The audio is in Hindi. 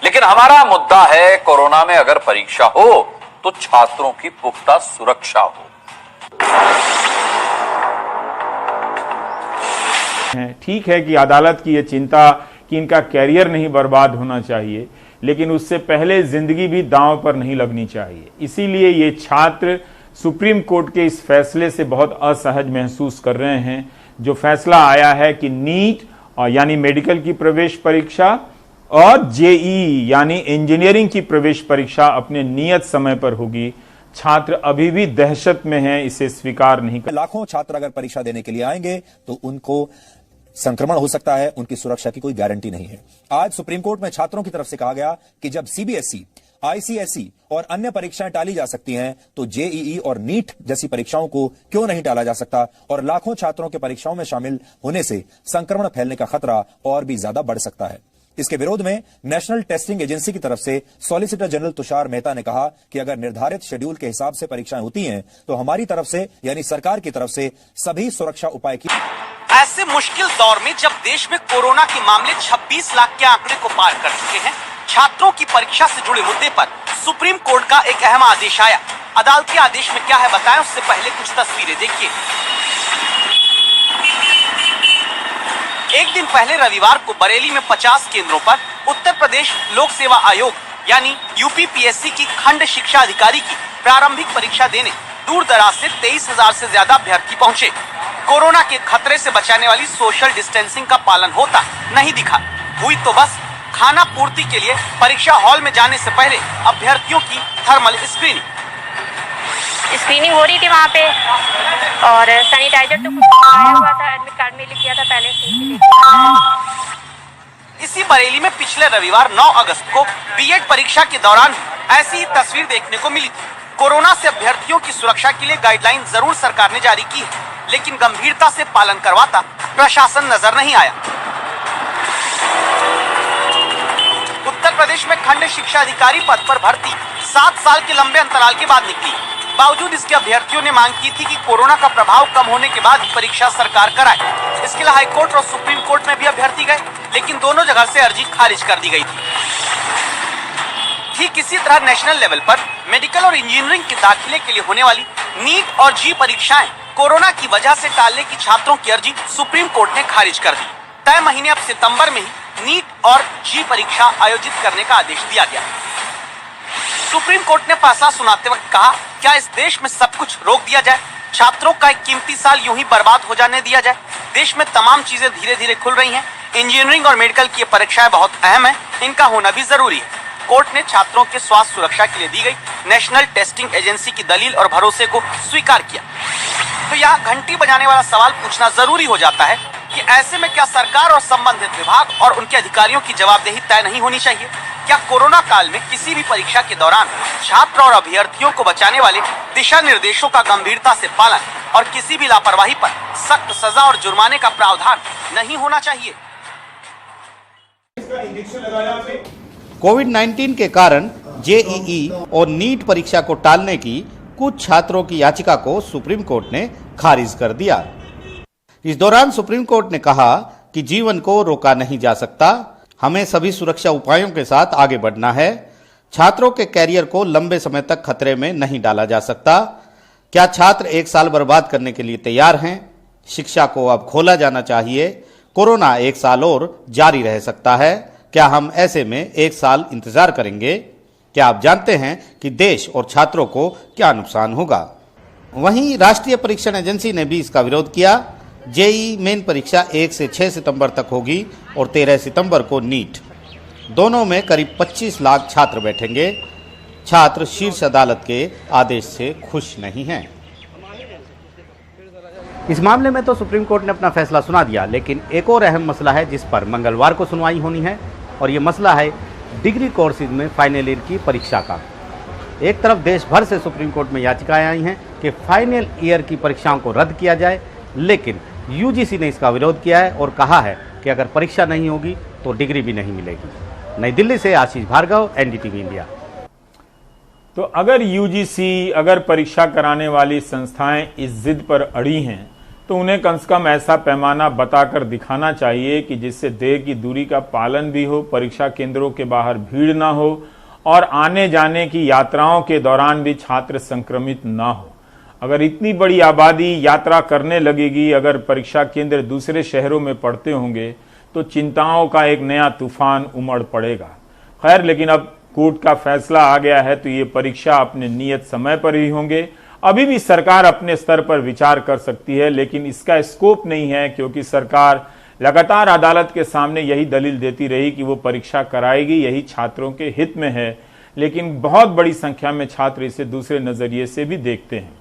लेकिन हमारा मुद्दा है कोरोना में अगर परीक्षा हो तो छात्रों की पुख्ता सुरक्षा हो। ठीक है कि अदालत की यह चिंता कि इनका कैरियर नहीं बर्बाद होना चाहिए, लेकिन उससे पहले जिंदगी भी दांव पर नहीं लगनी चाहिए। इसीलिए ये छात्र सुप्रीम कोर्ट के इस फैसले से बहुत असहज महसूस कर रहे हैं। जो फैसला आया है कि नीट यानी मेडिकल की प्रवेश परीक्षा और जेईई यानी इंजीनियरिंग की प्रवेश परीक्षा अपने नियत समय पर होगी। छात्र अभी भी दहशत में हैं, इसे स्वीकार नहीं कर। लाखों छात्र अगर परीक्षा देने के लिए आएंगे तो उनको संक्रमण हो सकता है, उनकी सुरक्षा की कोई गारंटी नहीं है। आज सुप्रीम कोर्ट में छात्रों की तरफ से कहा गया कि जब सीबीएसई, आईसीएसई और अन्य परीक्षाएं टाली जा सकती हैं तो जेईई और नीट जैसी परीक्षाओं को क्यों नहीं टाला जा सकता, और लाखों छात्रों के परीक्षाओं में शामिल होने से संक्रमण फैलने का खतरा और भी ज्यादा बढ़ सकता है। इसके विरोध में नेशनल टेस्टिंग एजेंसी की तरफ से सॉलिसिटर जनरल तुषार मेहता ने कहा कि अगर निर्धारित शेड्यूल के हिसाब से परीक्षाएं होती हैं तो हमारी तरफ से यानी सरकार की तरफ से सभी सुरक्षा उपाय की। ऐसे मुश्किल दौर में जब देश में कोरोना के मामले 26 लाख के आंकड़े को पार कर चुके हैं, छात्रों की परीक्षा से जुड़े मुद्दे पर सुप्रीम कोर्ट का एक अहम आदेश आया। अदालती आदेश में क्या है बताएं, उससे पहले कुछ तस्वीरें देखिए। एक दिन पहले रविवार को बरेली में 50 केंद्रों पर उत्तर प्रदेश लोक सेवा आयोग यानी यूपीपीएससी की खंड शिक्षा अधिकारी की प्रारंभिक परीक्षा देने दूर दराज से 23,000 से ज्यादा अभ्यर्थी पहुंचे। कोरोना के खतरे से बचाने वाली सोशल डिस्टेंसिंग का पालन होता नहीं दिखा। हुई तो बस खाना पूर्ति के लिए परीक्षा हॉल में जाने से पहले अभ्यर्थियों की थर्मल स्क्रीनिंग हो रही थी वहाँ पे, और सैनिटाइजर तो कुछ आया हुआ था, एडमिट कार्ड में लिख दिया था पहले से। इसी बरेली में पिछले रविवार 9 अगस्त को बीएड परीक्षा के दौरान ऐसी ही तस्वीर देखने को मिली थी। कोरोना से अभ्यर्थियों की सुरक्षा के लिए गाइडलाइन जरूर सरकार ने जारी की है, लेकिन गंभीरता से पालन करवाता प्रशासन नजर नहीं आया। उत्तर प्रदेश में खंड शिक्षा अधिकारी पद पर भर्ती 7 साल के लंबे अंतराल के बाद निकली। बावजूद इसके अभ्यर्थियों ने मांग की थी कि कोरोना का प्रभाव कम होने के बाद ही परीक्षा सरकार कराए। इसके लिए हाई कोर्ट और सुप्रीम कोर्ट में भी अभ्यर्थी गए, लेकिन दोनों जगह से अर्जी खारिज कर दी गई थी। ठीक इसी तरह नेशनल लेवल पर मेडिकल और इंजीनियरिंग के दाखिले के लिए होने वाली नीट और जी परीक्षाएं कोरोना की वजह से टालने की छात्रों की अर्जी सुप्रीम कोर्ट ने खारिज कर दी। तय महीने अब सितंबर में ही नीट और जी परीक्षा आयोजित करने का आदेश दिया गया। सुप्रीम कोर्ट ने फैसला सुनाते वक्त कहा, क्या इस देश में सब कुछ रोक दिया जाए, छात्रों का एक कीमती साल यूं ही बर्बाद हो जाने दिया जाए? देश में तमाम चीजें धीरे धीरे खुल रही हैं। इंजीनियरिंग और मेडिकल की परीक्षाएं बहुत अहम है, इनका होना भी जरूरी है। कोर्ट ने छात्रों के स्वास्थ्य सुरक्षा के लिए दी गई नेशनल टेस्टिंग एजेंसी की दलील और भरोसे को स्वीकार किया। तो यहाँ घंटी बजाने वाला सवाल पूछना जरूरी हो जाता है कि ऐसे में क्या सरकार और संबंधित विभाग और उनके अधिकारियों की जवाबदेही तय नहीं होनी चाहिए? क्या कोरोना काल में किसी भी परीक्षा के दौरान छात्र और अभ्यर्थियों को बचाने वाले दिशा निर्देशों का गंभीरता से पालन और किसी भी लापरवाही पर सख्त सजा और जुर्माने का प्रावधान नहीं होना चाहिए? कोविड-19 के कारण जेईई और नीट परीक्षा को टालने की कुछ छात्रों की याचिका को सुप्रीम कोर्ट ने खारिज कर दिया। इस दौरान सुप्रीम कोर्ट ने कहा कि जीवन को रोका नहीं जा सकता, हमें सभी सुरक्षा उपायों के साथ आगे बढ़ना है। छात्रों के कैरियर को लंबे समय तक खतरे में नहीं डाला जा सकता। क्या छात्र 1 साल बर्बाद करने के लिए तैयार हैं? शिक्षा को अब खोला जाना चाहिए। कोरोना 1 साल और जारी रह सकता है। क्या हम ऐसे में 1 साल इंतजार करेंगे? क्या आप जानते हैं कि देश और छात्रों को क्या नुकसान होगा? वहीं राष्ट्रीय परीक्षण एजेंसी ने भी इसका विरोध किया। जेईई मेन परीक्षा 1 से 6 सितंबर तक होगी और 13 सितंबर को नीट। दोनों में करीब 25 लाख छात्र बैठेंगे। छात्र शीर्ष अदालत के आदेश से खुश नहीं हैं। इस मामले में तो सुप्रीम कोर्ट ने अपना फैसला सुना दिया, लेकिन एक और अहम मसला है जिस पर मंगलवार को सुनवाई होनी है, और ये मसला है डिग्री कोर्सेज में फाइनल ईयर की परीक्षा का। एक तरफ देश भर से सुप्रीम कोर्ट में याचिकाएं आई हैं कि फाइनल ईयर की परीक्षाओं को रद्द किया जाए, लेकिन यूजीसी ने इसका विरोध किया है और कहा है कि अगर परीक्षा नहीं होगी तो डिग्री भी नहीं मिलेगी। नई दिल्ली से आशीष भार्गव, एनडीटीवी इंडिया। तो अगर यूजीसी, अगर परीक्षा कराने वाली संस्थाएं इस जिद पर अड़ी हैं तो उन्हें कम से कम ऐसा पैमाना बताकर दिखाना चाहिए कि जिससे 2 की दूरी का पालन भी हो, परीक्षा केंद्रों के बाहर भीड़ ना हो और आने जाने की यात्राओं के दौरान भी छात्र संक्रमित ना हो। अगर इतनी बड़ी आबादी यात्रा करने लगेगी, अगर परीक्षा केंद्र दूसरे शहरों में पड़ते होंगे, तो चिंताओं का एक नया तूफान उमड़ पड़ेगा। खैर, लेकिन अब कोर्ट का फैसला आ गया है तो ये परीक्षा अपने नियत समय पर ही होंगे। अभी भी सरकार अपने स्तर पर विचार कर सकती है, लेकिन इसका स्कोप नहीं है, क्योंकि सरकार लगातार अदालत के सामने यही दलील देती रही कि वो परीक्षा कराएगी, यही छात्रों के हित में है। लेकिन बहुत बड़ी संख्या में छात्र इसे दूसरे नजरिए से भी देखते हैं।